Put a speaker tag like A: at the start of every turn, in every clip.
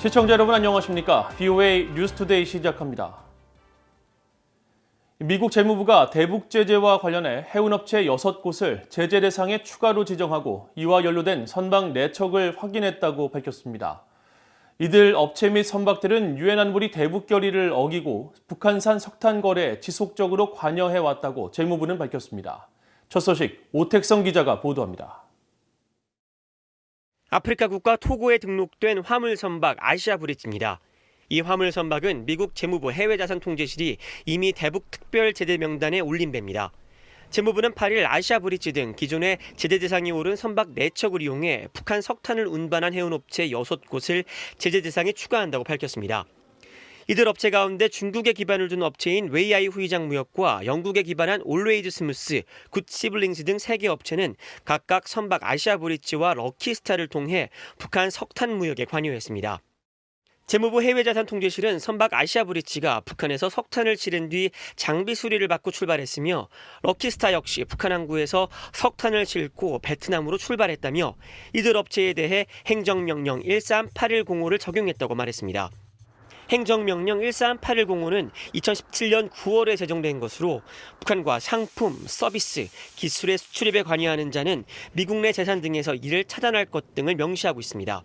A: 시청자 여러분 안녕하십니까? VOA 뉴스투데이 시작합니다. 미국 재무부가 대북 제재와 관련해 해운업체 6곳을 제재 대상에 추가로 지정하고 이와 연루된 선박 4척을 확인했다고 밝혔습니다. 이들 업체 및 선박들은 유엔 안보리 대북 결의를 어기고 북한산 석탄 거래에 지속적으로 관여해왔다고 재무부는 밝혔습니다. 첫 소식 오택성 기자가 보도합니다.
B: 아프리카 국가 토고에 등록된 화물 선박 아시아 브릿지입니다. 이 화물 선박은 미국 재무부 해외자산통제실이 이미 대북 특별 제재 명단에 올린 배입니다. 재무부는 8일 아시아 브릿지 등 기존의 제재 대상에 오른 선박 4척을 이용해 북한 석탄을 운반한 해운업체 6곳을 제재 대상에 추가한다고 밝혔습니다. 이들 업체 가운데 중국에 기반을 둔 업체인 웨이아이 후이장 무역과 영국에 기반한 올웨이즈 스무스, 굿 시블링스 등 3개 업체는 각각 선박 아시아 브릿지와 럭키스타를 통해 북한 석탄 무역에 관여했습니다. 재무부 해외자산통제실은 선박 아시아 브릿지가 북한에서 석탄을 실은 뒤 장비 수리를 받고 출발했으며 럭키스타 역시 북한 항구에서 석탄을 싣고 베트남으로 출발했다며 이들 업체에 대해 행정명령 138105를 적용했다고 말했습니다. 행정명령 138105는 2017년 9월에 제정된 것으로 북한과 상품, 서비스, 기술의 수출입에 관여하는 자는 미국 내 재산 등에서 이를 차단할 것 등을 명시하고 있습니다.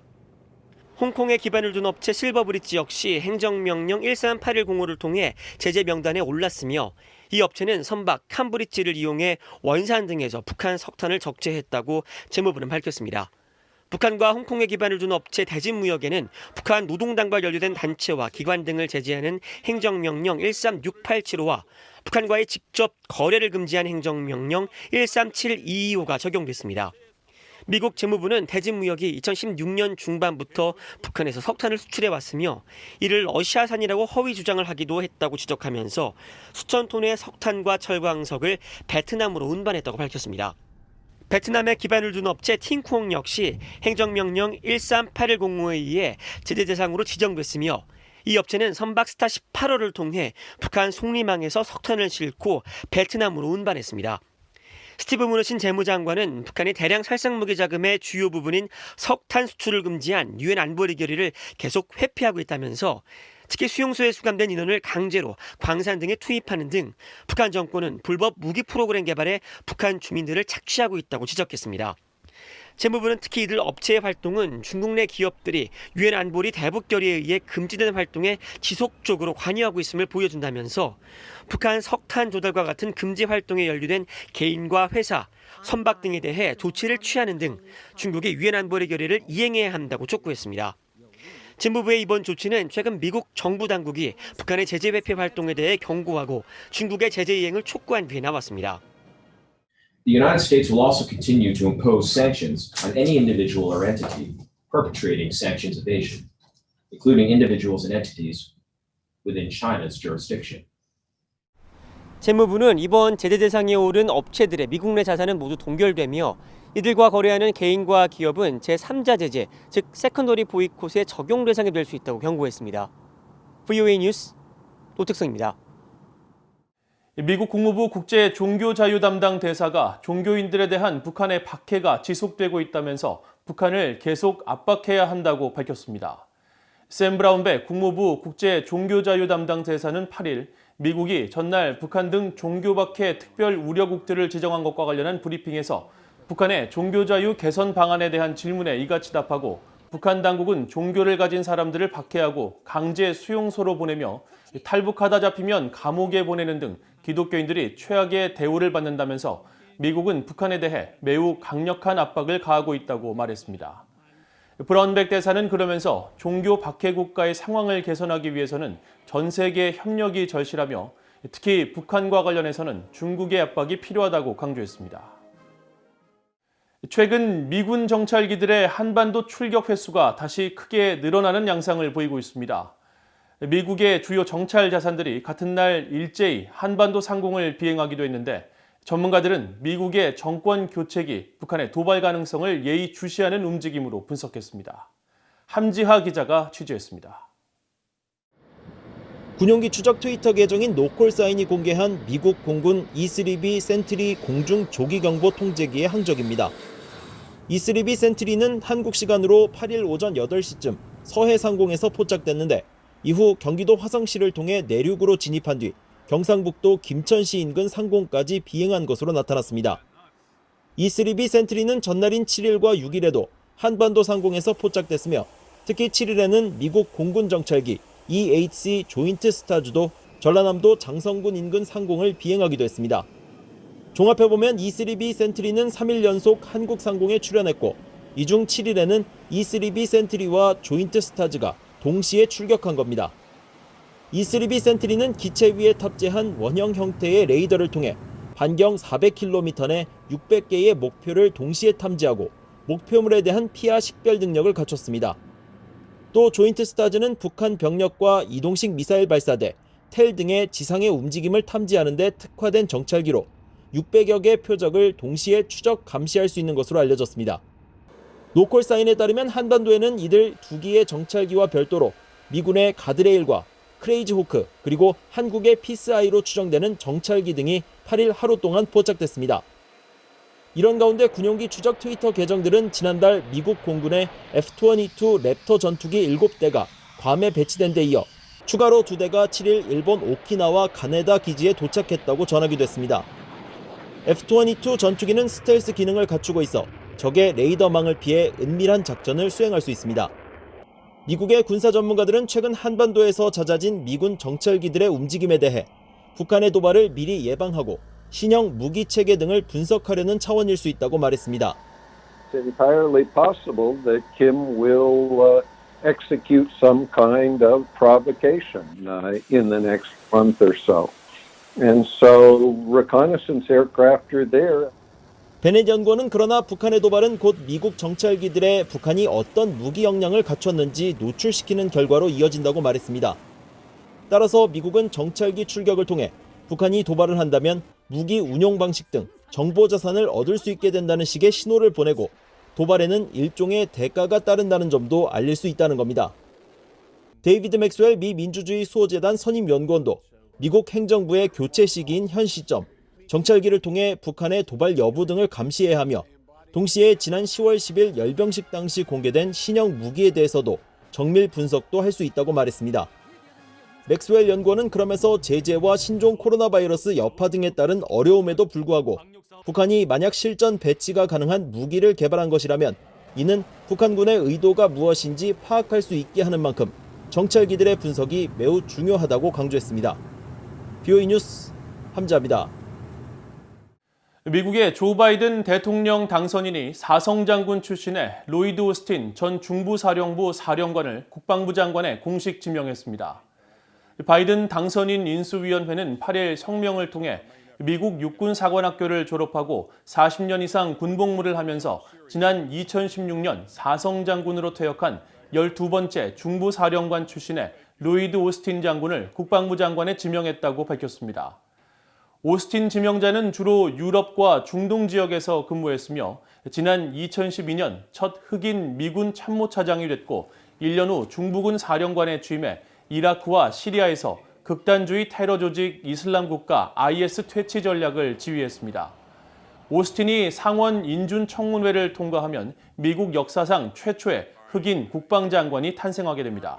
B: 홍콩에 기반을 둔 업체 실버브릿지 역시 행정명령 138105를 통해 제재 명단에 올랐으며 이 업체는 선박 캄브릿지를 이용해 원산 등에서 북한 석탄을 적재했다고 재무부는 밝혔습니다. 북한과 홍콩에 기반을 둔 업체 대진무역에는 북한 노동당과 연루된 단체와 기관 등을 제재하는 행정명령 136875와 북한과의 직접 거래를 금지한 행정명령 137225가 적용됐습니다. 미국 재무부는 대진무역이 2016년 중반부터 북한에서 석탄을 수출해왔으며 이를 러시아산이라고 허위 주장을 하기도 했다고 지적하면서 수천 톤의 석탄과 철광석을 베트남으로 운반했다고 밝혔습니다. 베트남에 기반을 둔 업체 팅쿠ong 역시 행정명령 138105에 의해 제재 대상으로 지정됐으며 이 업체는 선박 스타 18호를 통해 북한 속리망에서 석탄을 싣고 베트남으로 운반했습니다. 스티브 무누친 재무장관은 북한의 대량 살상무기 자금의 주요 부분인 석탄 수출을 금지한 유엔 안보리 결의를 계속 회피하고 있다면서 특히 수용소에 수감된 인원을 강제로 광산 등에 투입하는 등 북한 정권은 불법 무기 프로그램 개발에 북한 주민들을 착취하고 있다고 지적했습니다. 재무부는 특히 이들 업체의 활동은 중국 내 기업들이 유엔 안보리 대북 결의에 의해 금지된 활동에 지속적으로 관여하고 있음을 보여준다면서 북한 석탄 조달과 같은 금지 활동에 연루된 개인과 회사, 선박 등에 대해 조치를 취하는 등 중국의 유엔 안보리 결의를 이행해야 한다고 촉구했습니다. 재무부의 이번 조치는 최근 미국 정부 당국이 북한의 제재 회피 활동에 대해 경고하고 중국의 제재 이행을 촉구한 뒤에 나왔습니다.
C: The United States will also continue to impose sanctions on any individual or entity perpetrating sanctions evasion, including individuals and entities within China's jurisdiction.
B: 재무부는 이번 제재 대상에 오른 업체들의 미국 내 자산은 모두 동결되며 이들과 거래하는 개인과 기업은 제3자 제재, 즉 세컨더리 보이콧의 적용 대상이 될 수 있다고 경고했습니다. VOA 뉴스 오택성입니다.
A: 미국 국무부 국제 종교 자유 담당 대사가 종교인들에 대한 북한의 박해가 지속되고 있다면서 북한을 계속 압박해야 한다고 밝혔습니다. 샘 브라운베 국무부 국제 종교 자유 담당 대사는 8일 미국이 전날 북한 등 종교 박해 특별 우려국들을 지정한 것과 관련한 브리핑에서 북한의 종교 자유 개선 방안에 대한 질문에 이같이 답하고 북한 당국은 종교를 가진 사람들을 박해하고 강제 수용소로 보내며 탈북하다 잡히면 감옥에 보내는 등 기독교인들이 최악의 대우를 받는다면서 미국은 북한에 대해 매우 강력한 압박을 가하고 있다고 말했습니다. 브라운백 대사는 그러면서 종교 박해 국가의 상황을 개선하기 위해서는 전 세계 협력이 절실하며 특히 북한과 관련해서는 중국의 압박이 필요하다고 강조했습니다. 최근 미군 정찰기들의 한반도 출격 횟수가 다시 크게 늘어나는 양상을 보이고 있습니다. 미국의 주요 정찰 자산들이 같은 날 일제히 한반도 상공을 비행하기도 했는데 전문가들은 미국의 정권 교체기 북한의 도발 가능성을 예의주시하는 움직임으로 분석했습니다. 함지하 기자가 취재했습니다.
D: 군용기 추적 트위터 계정인 노콜사인이 공개한 미국 공군 E-3B 센트리 공중 조기경보 통제기의 항적입니다. E-3B 센트리는 한국 시간으로 8일 오전 8시쯤 서해 상공에서 포착됐는데 이후 경기도 화성시를 통해 내륙으로 진입한 뒤 경상북도 김천시 인근 상공까지 비행한 것으로 나타났습니다. E-3B 센트리는 전날인 7일과 6일에도 한반도 상공에서 포착됐으며 특히 7일에는 미국 공군 정찰기 EHC 조인트 스타즈도 전라남도 장성군 인근 상공을 비행하기도 했습니다. 종합해보면 E-3B 센트리는 3일 연속 한국 상공에 출현했고 이 중 7일에는 E-3B 센트리와 조인트 스타즈가 동시에 출격한 겁니다. E-3B 센트리는 기체 위에 탑재한 원형 형태의 레이더를 통해 반경 400km 내 600개의 목표를 동시에 탐지하고 목표물에 대한 피하 식별 능력을 갖췄습니다. 또 조인트 스타즈는 북한 병력과 이동식 미사일 발사대, 텔 등의 지상의 움직임을 탐지하는 데 특화된 정찰기로 600여 개의 표적을 동시에 추적 감시할 수 있는 것으로 알려졌습니다. 노콜 사인에 따르면 한반도에는 이들 2기의 정찰기와 별도로 미군의 가드레일과 크레이지 호크 그리고 한국의 피스아이로 추정되는 정찰기 등이 8일 하루 동안 포착됐습니다. 이런 가운데 군용기 추적 트위터 계정들은 지난달 미국 공군의 F-22 랩터 전투기 7대가 괌에 배치된 데 이어 추가로 2대가 7일 일본 오키나와 가네다 기지에 도착했다고 전하기도 했습니다. F-22 전투기는 스텔스 기능을 갖추고 있어 적의 레이더망을 피해 은밀한 작전을 수행할 수 있습니다. 미국의 군사 전문가들은 최근 한반도에서 잦아진 미군 정찰기들의 움직임에 대해 북한의 도발을 미리 예방하고 신형 무기 체계 등을 분석하려는 차원일 수 있다고 말했습니다.
E: It's entirely possible that Kim will execute some kind of provocation in the next month or so. And so reconnaissance aircraft are there.
D: 베넷 연구원은 그러나 북한의 도발은 곧 미국 정찰기들의 북한이 어떤 무기 역량을 갖췄는지 노출시키는 결과로 이어진다고 말했습니다. 따라서 미국은 정찰기 출격을 통해 북한이 도발을 한다면 무기 운용 방식 등 정보 자산을 얻을 수 있게 된다는 식의 신호를 보내고 도발에는 일종의 대가가 따른다는 점도 알릴 수 있다는 겁니다. 데이비드 맥스웰 미 민주주의 수호재단 선임 연구원도 미국 행정부의 교체 시기인 현 시점, 정찰기를 통해 북한의 도발 여부 등을 감시해야 하며 동시에 지난 10월 10일 열병식 당시 공개된 신형 무기에 대해서도 정밀 분석도 할 수 있다고 말했습니다. 맥스웰 연구원은 그러면서 제재와 신종 코로나 바이러스 여파 등에 따른 어려움에도 불구하고 북한이 만약 실전 배치가 가능한 무기를 개발한 것이라면 이는 북한군의 의도가 무엇인지 파악할 수 있게 하는 만큼 정찰기들의 분석이 매우 중요하다고 강조했습니다. BOE 뉴스 함자입니다.
A: 미국의 조 바이든 대통령 당선인이 사성장군 출신의 로이드 오스틴 전 중부사령부 사령관을 국방부 장관에 공식 지명했습니다. 바이든 당선인 인수위원회는 8일 성명을 통해 미국 육군사관학교를 졸업하고 40년 이상 군복무를 하면서 지난 2016년 사성장군으로 퇴역한 12번째 중부사령관 출신의 로이드 오스틴 장군을 국방부 장관에 지명했다고 밝혔습니다. 오스틴 지명자는 주로 유럽과 중동 지역에서 근무했으며 지난 2012년 첫 흑인 미군 참모차장이 됐고 1년 후 중부군 사령관에 취임해 이라크와 시리아에서 극단주의 테러 조직 이슬람 국가 IS 퇴치 전략을 지휘했습니다. 오스틴이 상원 인준 청문회를 통과하면 미국 역사상 최초의 흑인 국방장관이 탄생하게 됩니다.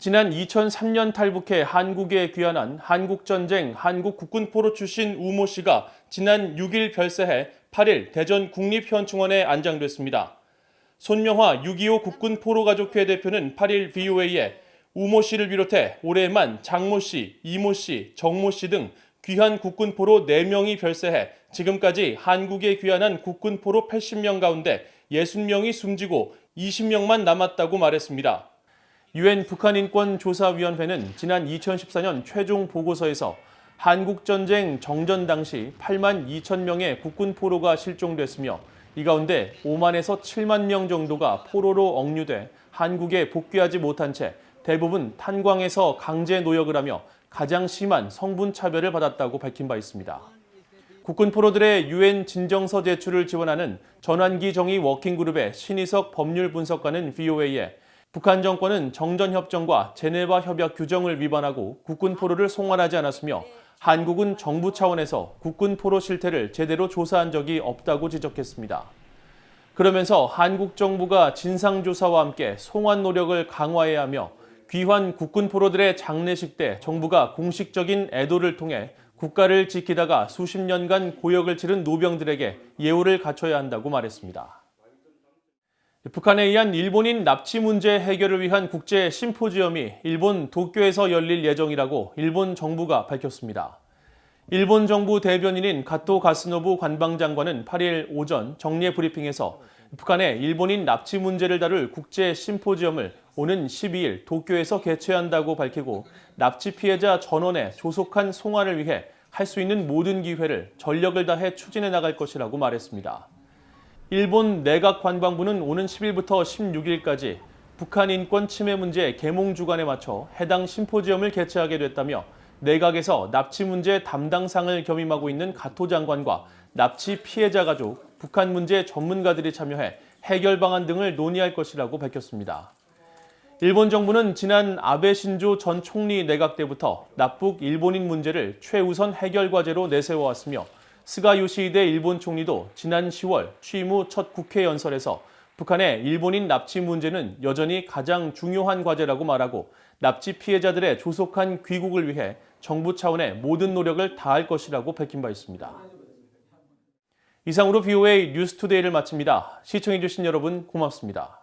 A: 지난 2003년 탈북해 한국에 귀환한 한국전쟁 한국국군포로 출신 우모 씨가 지난 6일 별세해 8일 대전 국립현충원에 안장됐습니다. 손명화 6.25 국군포로 가족회 대표는 8일 VOA에 우모 씨를 비롯해 올해만 장모 씨, 이모 씨, 정모 씨 등 귀한 국군포로 4명이 별세해 지금까지 한국에 귀환한 국군포로 80명 가운데 60명이 숨지고 20명만 남았다고 말했습니다. UN 북한인권조사위원회는 지난 2014년 최종 보고서에서 한국전쟁 정전 당시 8만 2천 명의 국군포로가 실종됐으며 이 가운데 5만에서 7만 명 정도가 포로로 억류돼 한국에 복귀하지 못한 채 대부분 탄광에서 강제 노역을 하며 가장 심한 성분 차별을 받았다고 밝힌 바 있습니다. 국군포로들의 UN 진정서 제출을 지원하는 전환기 정의 워킹그룹의 신희석 법률 분석가는 VOA에 북한 정권은 정전협정과 제네바 협약 규정을 위반하고 국군포로를 송환하지 않았으며 한국은 정부 차원에서 국군포로 실태를 제대로 조사한 적이 없다고 지적했습니다. 그러면서 한국 정부가 진상조사와 함께 송환 노력을 강화해야 하며 귀환 국군 포로들의 장례식 때 정부가 공식적인 애도를 통해 국가를 지키다가 수십 년간 고역을 치른 노병들에게 예우를 갖춰야 한다고 말했습니다. 북한에 의한 일본인 납치 문제 해결을 위한 국제 심포지엄이 일본 도쿄에서 열릴 예정이라고 일본 정부가 밝혔습니다. 일본 정부 대변인인 가토 가스노부 관방장관은 8일 오전 정례 브리핑에서 북한의 일본인 납치 문제를 다룰 국제 심포지엄을 오는 12일 도쿄에서 개최한다고 밝히고 납치 피해자 전원의 조속한 송환을 위해 할 수 있는 모든 기회를 전력을 다해 추진해 나갈 것이라고 말했습니다. 일본 내각관광부는 오는 10일부터 16일까지 북한 인권 침해 문제 계몽 주간에 맞춰 해당 심포지엄을 개최하게 됐다며 내각에서 납치 문제 담당상을 겸임하고 있는 가토 장관과 납치 피해자 가족, 북한 문제 전문가들이 참여해 해결 방안 등을 논의할 것이라고 밝혔습니다. 일본 정부는 지난 아베 신조 전 총리 내각 때부터 납북 일본인 문제를 최우선 해결 과제로 내세워왔으며 스가 요시히데 일본 총리도 지난 10월 취임 후 첫 국회 연설에서 북한의 일본인 납치 문제는 여전히 가장 중요한 과제라고 말하고 납치 피해자들의 조속한 귀국을 위해 정부 차원의 모든 노력을 다할 것이라고 밝힌 바 있습니다. 이상으로 BOA 뉴스투데이를 마칩니다. 시청해주신 여러분 고맙습니다.